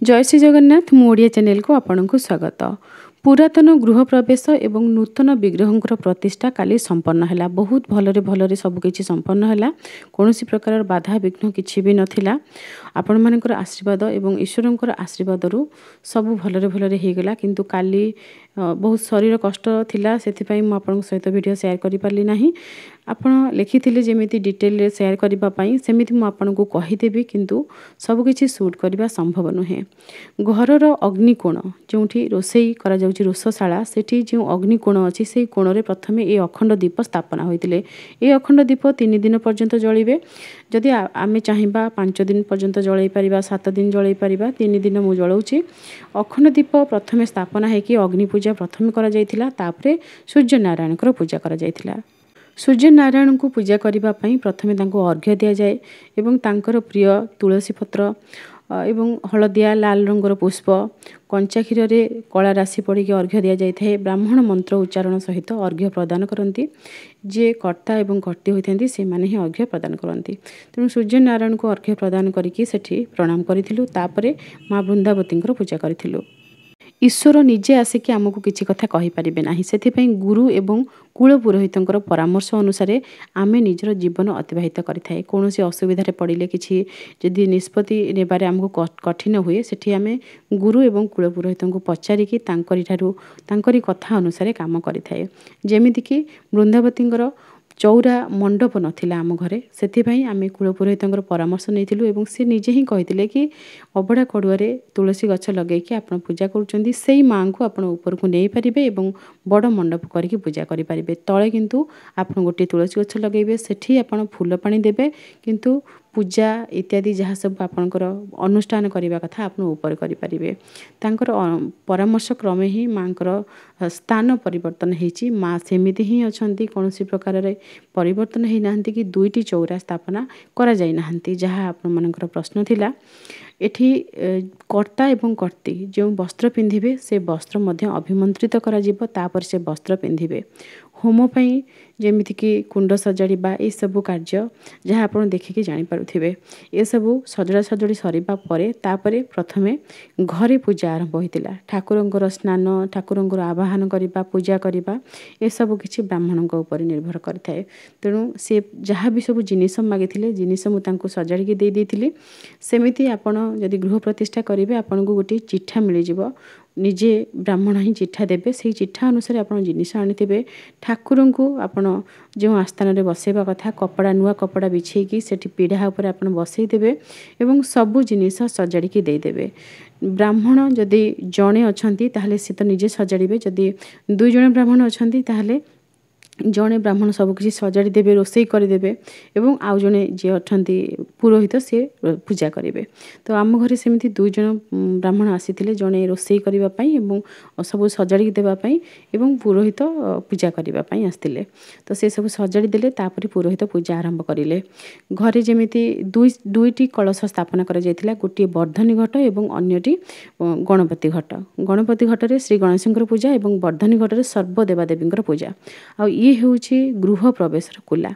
जय श्री जगन्नाथ मु ओडिया चैनल को आपनको स्वागत। पुरातन गृह प्रवेश एवं नूतन विग्रहंकर प्रतिष्ठा काली संपन्न है। बहुत भलरे भलरे सबकि संपन्न है। कौन प्रकार बाधा विघ्न किसी भी नथिला। आपण मानकर आशीर्वाद एवं ईश्वरंकर आशीर्वाद रु सब भलरे भलरे हो गला। किंतु काली बहुत शरीर कष्ट थिला सेति मु आपन सहित वीडियो शेयर करि पारली नाही। आपण लिखिथिले जेमिति डिटेल शेयर करिबा पई सेमिति मु आपन को कहि देबी, किंतु सब किछि शूट करबा संभव नुहे। घरर अग्निकोण जोंठी रोसई करा जाउची रोषशाला सेठी जो अग्निकोण अछि से कोण रे प्रथमे ए अखंड दीप स्थापना होइतिले। ए अखंड दीप 3 दिन पर्यंत जळिबे। जदि आमे चाहिबा 5 दिन पर्यंत जळै परिबा, 7 दिन जळै परिबा, 3 दिन मु जळौची। अखंड दीप प्रथमे स्थापना है कि अग्नि पूजा प्रथमे करा जाइतिला, तापरे सूर्य नारायण को पूजा करा जाइतिला। सूर्य नारायण को पूजा करिबा पई प्रथमे तांको अर्घ्य दिया जाए एवं तांकर प्रिय तुलसी पत्र एवं हलदिया लाल रंगर पुष्प कंचा क्षीर रे कला राशि पड़ी अर्घ्य दि जाए। ब्राह्मण मंत्र उच्चारण सहित अर्घ्य प्रदान करती। जे कर्ता एवं कर्ती होती से माने ही अर्घ्य प्रदान करती। तेणु सूर्य नारायण को अर्घ्य प्रदान करके सेठी प्रणाम करिथिलु। तापरे माँ वृंदावती पूजा करिथिलु। ईश्वर निजे आसिकी आमको किसी कथा कहि परिबे नाही। सेथिपई गुरु एवं कुल पुरोहितंकर परामर्श अनुसार आमे निजर जीवन अतिबाहित करिथाए। कोनोसी असुविधा पड़िले किछि जदि निष्पत्ति नेबारे हमको कठिन हुए सेठी आमे गुरु एवं कुल पुरोहितंको पचारिकी तांकरी कथा अनुसार काम करिथाए। जेमिति कि वृंदावतींकर चौरा मंडप नथिला आम घरे, सेथिपई आमे कुल पुरोहितंकर परामर्श नैथिलु एवं से निजे ही कहिथिले कि अबड़ा कड़ुआरे तुलसी गछ लगेकी आपण पूजा करूचंदी सेई मां को आपण ऊपर को नै परिबे एवं बड़ मंडप करके पूजा करि परिबे। तळे किंतु आपण गोटे तुलसी गछ लगेबे, सेठी आपण फूल पानी देबे, किंतु पूजा इत्यादि जहाँ सब आपणकर अनुष्ठान करने कथा आप ऊपर करें। तांकर परामर्श क्रमे ही माँकर स्थान परिवर्तन होती। माँ सेमिति ही अच्छा, कौन प्रकार परिवर्तन हो ना कि दुईटी चौरा स्थापना करा जाई नाहंती। जहाँ आपण मानकर प्रश्न थिला एठी कर्ता एवं कर्ती जो वस्त्र पिंधिबे से वस्त्र मध्य अभिमंत्रित करा जिवो, तापर से वस्त्र पिंधिबे। होम पई जेमिति कि कुंड सजाड़िबा ए सब कार्य जहाँ आप देखिकी जानी पारुथिबे। ए सब सजड़ा सजड़ी सरिबा परे तापरे प्रथमे घरे पूजा आरंभ होइतिला। ठाकुरंकर स्नान, ठाकुरंकर आवाहन करिबा, पूजा करिबा ए सब किछि ब्राह्मणଙ୍କ ऊपर निर्भर करथाए। तेणु से जहाँ भी सब जिनिस मागिथिले जिनिस मु तांको सजाड़िकी दे देइथिली। सेमिति आपण जदि गृह प्रतिष्ठा करिवे आपनको गोटे चिठा मिलि जिवो। निजे ब्राह्मण ही चिठा देबे, से चिठा अनुसार आप जिनिस आनिथिबे। ठाकुर को आपण जो आस्थान रे बसेबा कथा कपड़ा नुआ कपड़ा बिछेकी सेठी पीढ़ा उपर आप बसई देबे एवं सबु जिनिस सजाड़िकी दे देबे। ब्राह्मण जदि जणे अछंती ताहले से तो निजे सजाड़िबे, जदि दुई जण ब्राह्मण अछंती ताहले जड़े ब्राह्मण सबकि सजाड़ी देवे, रोसई करदेवे एवं आउ जड़े जी अच्छा पुरोहित सी पूजा करेंगे। तो आम घरे सेमती दुई जन ब्राह्मण आसी जड़े रोसई करने सब सजाड़ी देवाई एवं पुरोहित पूजा करने आसते। तो से सब सजाड़ी देले, तापर पुरोहित पूजा आरंभ करें। घरे जमीती दुईटी कलश स्थापना करा जायतिला, गोटे वर्धनी घट एवं अन्यटी गणपति घट। गणपति घटरे श्री गणेशंकर पूजा एवं वर्धनी घटरे सर्वदेवादेवींकर पूजा। आ ये होउछि गृह प्रवेशर कुला।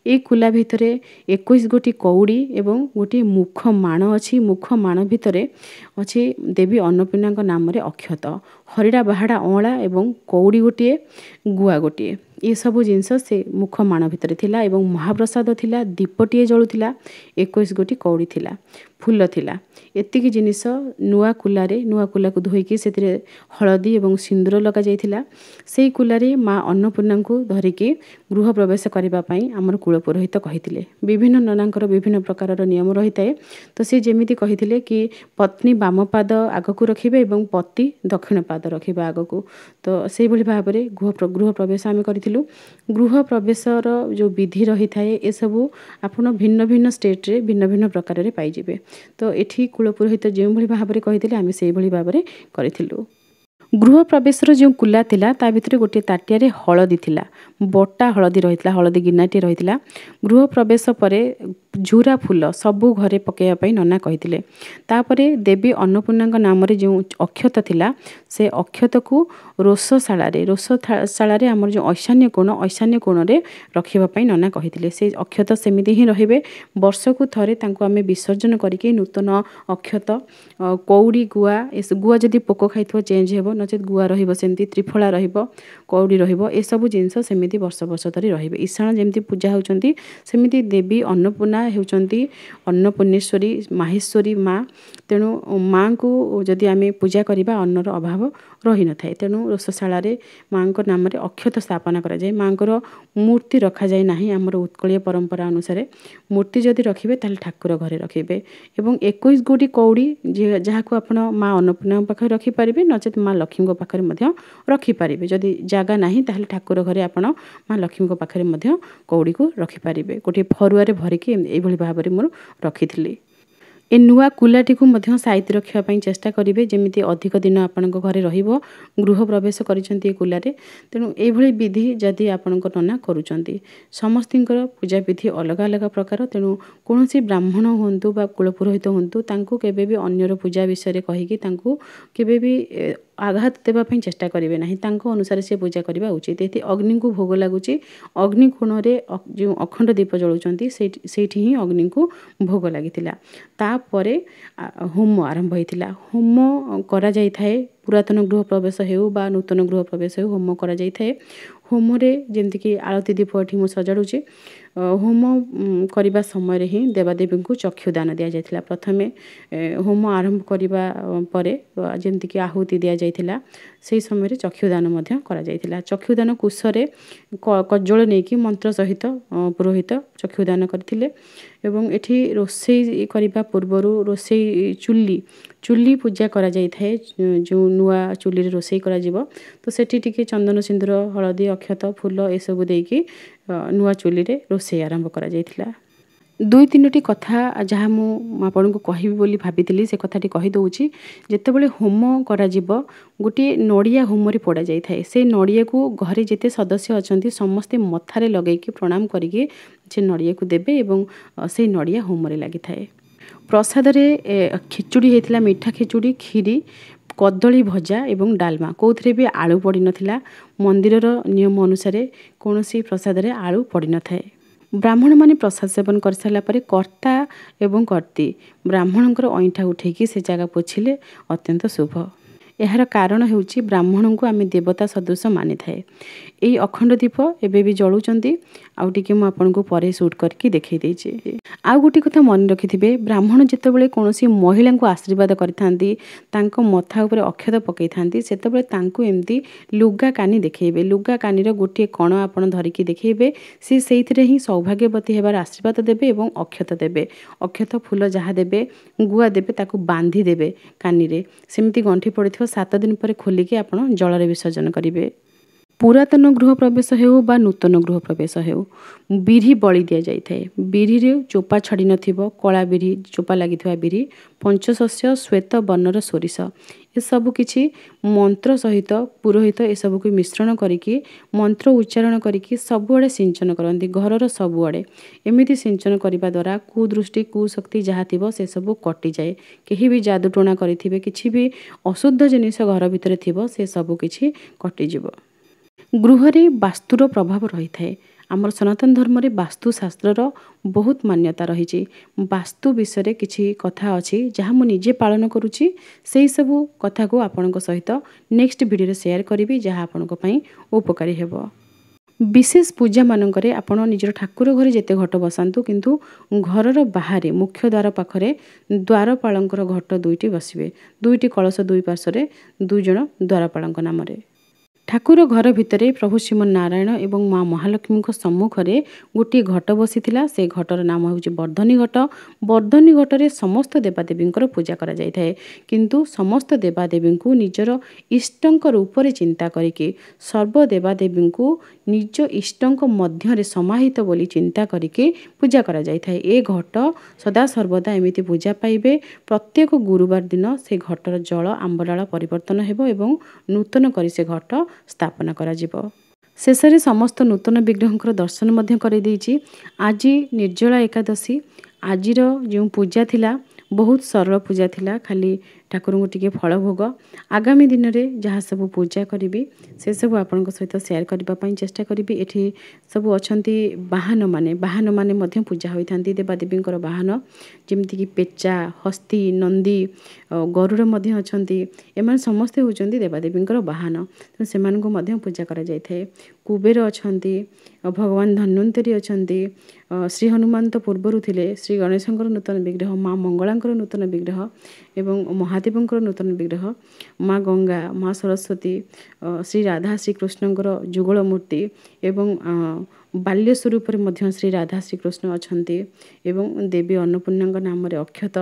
ए कुला भितरे 21 गोटी कौड़ी एवं गोटे मुख माण अछि। मुख माण भितरे अछि देवी अन्नपूर्णा नाम रे अक्षत, हरिड़ा बाहाड़ा अँला एवं कौड़ी गोटे, गुआ गोटे, ये सब जिनस से मुख माण भितर थिला एवं महाप्रसाद थिला, दीपटीए जळुथिला, 21 गोटी कौड़ी थिला, फूल थिला। एतिकी जिनिस नुआ कुला को धोईकी सेतिरे हलदी एवं सिंदूर लगा जाइथिला। सेई कुलारे माँ अन्नपूर्णा को धरिकी गृह प्रवेश करबा पई हमर कुल पुरोहित कहिथिले। विभिन्न ननांकर विभिन्न प्रकारर नियम रहिताए। तो से जेमिति कहिथिले कि पत्नी वाम पाद आगकू रखिबे एवं पति दक्षिण पाद रखिबे आगकू। तो सेई भली भाबरे गृह प्रवेश आमे करिथिलु। गृह प्रवेशर जो विधि रहिताए ए सबु आपण भिन्न भिन्न स्टेट रे भिन्न भिन्न प्रकार रे पाई जिवे। तो एठी कुल पुरोहित जेउ भली भाबरे कहिथिले आमे सेई भली भाबरे करिथिलु। गृह प्रवेशर जो कुला थिला ता भितर गोटे ताटिया रे हळदी थिला बटा हळदी रहितला हळदी गिनाटी रहितला गृह प्रवेश परे झुरा फूल सबु घरे पकेया पई नना कहिथिले तापरे देवी अन्नपूर्णा नाम रे जो अक्षत थिला से अक्षत को रोषशाला रे हमर जो ईशान्य कोण रे रखिबा पई नना कहिथिले से अक्षत सेमिति ही रहिबे वर्ष को थरे तांको आमे विसर्जन करिके नूतन अक्षत कौड़ी गुआ जदि पोक खाइथो चेंज हेबो नचेत गुआ रहिबो सेमति त्रिफला रहिबो कौड़ी रहिबो ए सब जिंस सेमिति वर्ष वर्ष धरि रहिबे ईशान जेमति पूजा होचंती सेमिति देवी अन्नपूर्णा हेउचंती अन्नपूर्णेश्वरी माहेश्वरी माँ तेणु माँ को जदि आमे पूजा करिबा अन्नर अभाव रही न थाए तेणु रोषशाला रे माँ को नाम रे अक्षत स्थापना करा जाय माँ को मूर्ति रखा जाय नाही हमर उत्कलीय परंपरा अनुसार मूर्ति जदि रखिबे ताल ठाकुर घरे रखिबे एवं 21 गोटी कौड़ी जहाँ को आपण माँ अन्नपूर्णा पाखे रखि पारिबे नचेत माँ लक्ष्मी को पाखे मध्य रखि पारिबे जदि जागा नाही ताल ठाकुर घरे आपण माँ लक्ष्मी को पाखे मध्य कौड़ी को रखि पारिबे गोटे फरुआ रे भरिके एई भली भाबरे मोर रखिथिली ए नुआ कुलाटी को मध्य साइति रखिया पई चेष्टा करिवे जेमिति अधिक दिन आपनक घरे रहिबो गृह प्रवेश करिसंती कुलारे तेणु एई भली विधि जदि आपनक नना करूचंती समस्तिंकर पूजा विधि अलग अलग प्रकार तेणु कोनोसी ब्राह्मण होंतु बा कुलपुरोहित होंतु तांको केबे भी अन्यर पूजा विषय रे कहि कि तांको केबे भी आघात देबा पई चेष्टा करिवे नाही तांको अनुसार से पूजा करिबा उचित एति अग्नि को भोग लागुची अग्नि कोण रे जो अखंड दीप जळुचंती सेठी ही अग्नि को भोग लागितिला ता परे होम आरंभ होइतिला होम करा जाय थाए पुरातन गृह प्रवेश हेउ बा नूतन गृह प्रवेश हेउ होम करा जाय थाए होम रे जेमति कि आरती दीप एठी मु सजाडुची होम करिबा समय रे ही देवादेवी को चक्षुदान दिया जायतिला प्रथमे होम आरंभ करिबा परे जेमति कि आहुति दिया जायतिला सेही समय रे चक्षुदान मध्य करा जायतिला चक्षुदान कुशरे कज्जल नै कि मंत्र सहित पुरोहित चक्षुदान करथिले एवं एठी रोसेई करिबा पूर्वरु रोसेई चुल्ली पूजा करा जाय थाए जो नुआ चुल्ली रे रोसेई करा जिवो तो सेठी टिके चंदन सिंदूर हळदी अक्षत फूल ए सब देकी नुआ चुल्ली रे रोसेई आरंभ करा जायतिला दुई तीनोटी कथा जहाँ मु आपन को कहिबी बोली भाबितिली से कथाटी कहि दउची जेतेबेले होम करा जिवो गोटे नड़िया होम रे पोड़ा जाय थाए से नड़िया को घरे जेते सदस्य अछंती समस्ते मथारे लगै कि प्रणाम करिके से नड़िया को देबे एवं से नड़िया होम रे लागि थाए प्रसाद रे खिचुड़ी हेतिला मीठा खिचुड़ी खीरी कदली भजा एवं डालमा कोथरे भी आलू पड़ी नथिला मंदिर रो नियम अनुसार कोनोसी प्रसाद रे आलू पड़ी न थाए ब्राह्मण माने प्रसाद सेवन कर साला परे कर्ता एवं कर्ती ब्राह्मणकर अईठा उठेकी से जगह पोछिले अत्यंत शुभ यार कारण हेउची ब्राह्मण को आमे देवता सदृश मानि थाए एई अखंड दीप एबे भी जळुचंती आउ टिके मु आपन को परे शूट करके देखै देछि आउ गुटी कथा मन रखिथिबे ब्राह्मण जेतेबेले कोनोसी महिला को आशीर्वाद करिथांती तांको मथा ऊपर अक्षत पकैथांती सेतेबेले तांको एम्ति लुगा कानी देखैबे लुगा कानी रो गोटे कण आपन धरिकी देखैबे से सेइथिरे ही सौभाग्यवती हेबार आशीर्वाद देबे एवं अक्षत देबे अक्षत फूल जहा देबे गुआ देबे ताको बांधी देबे कानी रे सेमति गंठी पड़िथिबो 7 दिन पर खोलिके आपन जल रे विसर्जन करिवे पुरातन गृह प्रवेश हेउ बा नूतन गृह प्रवेश हेउ बिरी बळी दिया जाय थाए बिरी रे चोपा छडी नथिबो कळा बिरी चोपा लागिथवा बिरी पंचशस्य श्वेत वर्णर सोरिष ए सब किछि मंत्र सहित पुरोहित ए सब को मिश्रण करिकि मंत्र उच्चारण करिकि सबुआडे सिंचन करंती घरर सबुआडे एमिति सिंचन करिबा द्वारा कुदृष्टि कुशक्ति जहा थिबो से सब कटि जाय केही भी जादू टोना करिथिबे किछि भी अशुद्ध जिनिस घर भितरे थिबो से सब किछि कटि जिवो गृह रे वास्तुर प्रभाव रही थाए आमर सनातन धर्म रे वास्तु शास्त्र बहुत मान्यता रही वास्तु विषय रे किछि कथा अछि जहाँ मु निजे पालन करूची सेही सब कथा को आपनक सहित नेक्स्ट वीडियो रे शेयर करिवि जहाँ आपनक पई उपकारी हेबो विशेष पूजा मानकरे आपण निजर ठाकुर घरे जेते घट बसांतु किंतु घरर बाहरे मुख्य द्वार पाखरे द्वारपालंकर घट दुईटी बसिबे दुईटी कलश दुई पार्श्व रे दुई जण द्वारपालंक नाम रे ଠାକୁର ଘର ଭିତରେ ପ୍ରଭୁ ଶ୍ରୀମନ୍ ନାରାୟଣ ଏବଂ ମା ମହାଲକ୍ଷ୍ମୀଙ୍କ ସମ୍ମୁଖରେ ଗୋଟିଏ ଘଟ ବସିଥିଲା। ସେ ଘଟର ନାମ ହେଉଛି ବର୍ଦ୍ଧନୀ ଘଟ। ବର୍ଦ୍ଧନୀ ଘଟରେ ସମସ୍ତ ଦେବାଦେବୀଙ୍କର ପୂଜା କରାଯାଇଥାଏ, କିନ୍ତୁ ସମସ୍ତ ଦେବାଦେବୀଙ୍କୁ ନିଜର ଇଷ୍ଟଙ୍କ ରୂପରେ ଚିନ୍ତା କରିକି ସର୍ବ ଦେବାଦେବୀଙ୍କୁ ନିଜ ଇଷ୍ଟଙ୍କ ମଧ୍ୟରେ ସମାହିତ ବୋଲି ଚିନ୍ତା କରିକି ପୂଜା କରାଯାଇଥାଏ। ଏ ଘଟ ସଦାସର୍ବଦା ଏମିତି ପୂଜା ପାଇବେ। ପ୍ରତ୍ୟେକ ଗୁରୁବାର ଦିନ ସେ ଘଟର ଜଳ ଆମ୍ବଡାଳ ପରିବର୍ତ୍ତନ ହେବ ଏବଂ ନୂତନ କରି ସେ ଘଟ ସ୍ଥାପନ କରାଯିବ। ଶେଷରେ ସମସ୍ତ ନୂତନ ବିଗ୍ରହଙ୍କର ଦର୍ଶନ ମଧ୍ୟ କରିଦେଇଛି। ଆଜି ନିର୍ଜଳା ଏକାଦଶୀ। ଆଜିର ଯେଉଁ ପୂଜା ଥିଲା ବହୁତ ସରଳ ପୂଜା ଥିଲା, ଖାଲି ଠାକୁରଙ୍କୁ ଟିକେ ଫଳ ଭୋଗ। ଆଗାମୀ ଦିନରେ ଯାହା ସବୁ ପୂଜା କରିବି ସେସବୁ ଆପଣଙ୍କ ସହିତ ସେୟାର କରିବା ପାଇଁ ଚେଷ୍ଟା କରିବି। ଏଠି ସବୁ ଅଛନ୍ତି ବାହନମାନେ ମଧ୍ୟ ପୂଜା ହୋଇଥାନ୍ତି, ଦେବାଦେବୀଙ୍କର ବାହନ, ଯେମିତିକି ପେଚା, ହସ୍ତି, ନନ୍ଦୀ, ଗରୁଡ଼ ମଧ୍ୟ ଅଛନ୍ତି। ଏମାନେ ସମସ୍ତେ ହେଉଛନ୍ତି ଦେବାଦେବୀଙ୍କର ବାହନ, ତେଣୁ ସେମାନଙ୍କୁ ମଧ୍ୟ ପୂଜା କରାଯାଇଥାଏ। କୁବେର ଅଛନ୍ତି, ଭଗବାନ ଧନ୍ୱନ୍ତରୀ ଅଛନ୍ତି, ଶ୍ରୀ ହନୁମାନ ତ ପୂର୍ବରୁ ଥିଲେ, ଶ୍ରୀ ଗଣେଶଙ୍କର ନୂତନ ବିଗ୍ରହ, ମା ମଙ୍ଗଳାଙ୍କର ନୂତନ ବିଗ୍ରହ ଏବଂ ମହାଦେବଙ୍କର ନୂତନ ବିଗ୍ରହ, ମା ଗଙ୍ଗା, ମା ସରସ୍ୱତୀ, ଶ୍ରୀ ରାଧା ଶ୍ରୀକୃଷ୍ଣଙ୍କର ଯୁଗଳ ମୂର୍ତ୍ତି ଏବଂ ବାଲ୍ୟ ସ୍ୱରୂପରେ ମଧ୍ୟ ଶ୍ରୀ ରାଧା ଶ୍ରୀକୃଷ୍ଣ ଅଛନ୍ତି ଏବଂ ଦେବୀ ଅନ୍ନପୂର୍ଣ୍ଣାଙ୍କ ନାମରେ ଅକ୍ଷତ।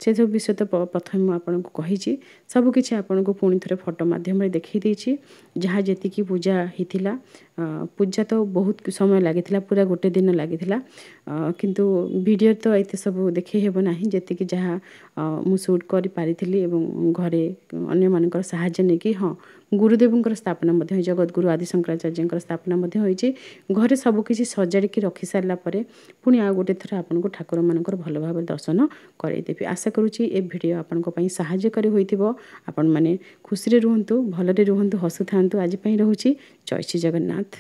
ସେସବୁ ବିଷୟ ତ ପ୍ରଥମେ ମୁଁ ଆପଣଙ୍କୁ କହିଛି। ସବୁକିଛି ଆପଣଙ୍କୁ ପୁଣି ଥରେ ଫଟୋ ମାଧ୍ୟମରେ ଦେଖାଇ ଦେଇଛି। ଯାହା ଯେତିକି ପୂଜା ହେଇଥିଲା, ପୂଜା ତ ବହୁତ ସମୟ ଲାଗିଥିଲା, ପୁରା ଗୋଟେ ଦିନ ଲାଗିଥିଲା, କିନ୍ତୁ ଭିଡ଼ିଓ ତ ଏତେ ସବୁ ଦେଖାଇ ହେବ ନାହିଁ। ଯେତିକି ଯାହା ମୁଁ ସୁଟ୍ କରିପାରିଥିଲି ଏବଂ ଘରେ ଅନ୍ୟମାନଙ୍କର ସାହାଯ୍ୟ ନେଇକି, ହଁ, ଗୁରୁଦେବଙ୍କର ସ୍ଥାପନା ମଧ୍ୟ ଜଗତଗୁରୁ ଆଦି ଶଙ୍କରାଚାର୍ଯ୍ୟଙ୍କର ସ୍ଥାପନା ମଧ୍ୟ ହୋଇଛି। ଘରେ ସବୁକିଛି ସଜାଡ଼ିକି ରଖି ସାରିଲା ପରେ ପୁଣି ଆଉ ଗୋଟେ ଥର ଆପଣଙ୍କୁ ଠାକୁରମାନଙ୍କର ଭଲ ଭାବରେ ଦର୍ଶନ କରାଇଦେବି। ଆଶା କରୁଛି ଏ ଭିଡ଼ିଓ ଆପଣଙ୍କ ପାଇଁ ସାହାଯ୍ୟକାରୀ ହୋଇଥିବ। ଆପଣମାନେ ଖୁସିରେ ରୁହନ୍ତୁ, ଭଲରେ ରୁହନ୍ତୁ, ହସୁଥାନ୍ତୁ। ଆଜି ପାଇଁ ରହୁଛି। ଜୟ ଶ୍ରୀ ଜଗନ୍ନାଥ।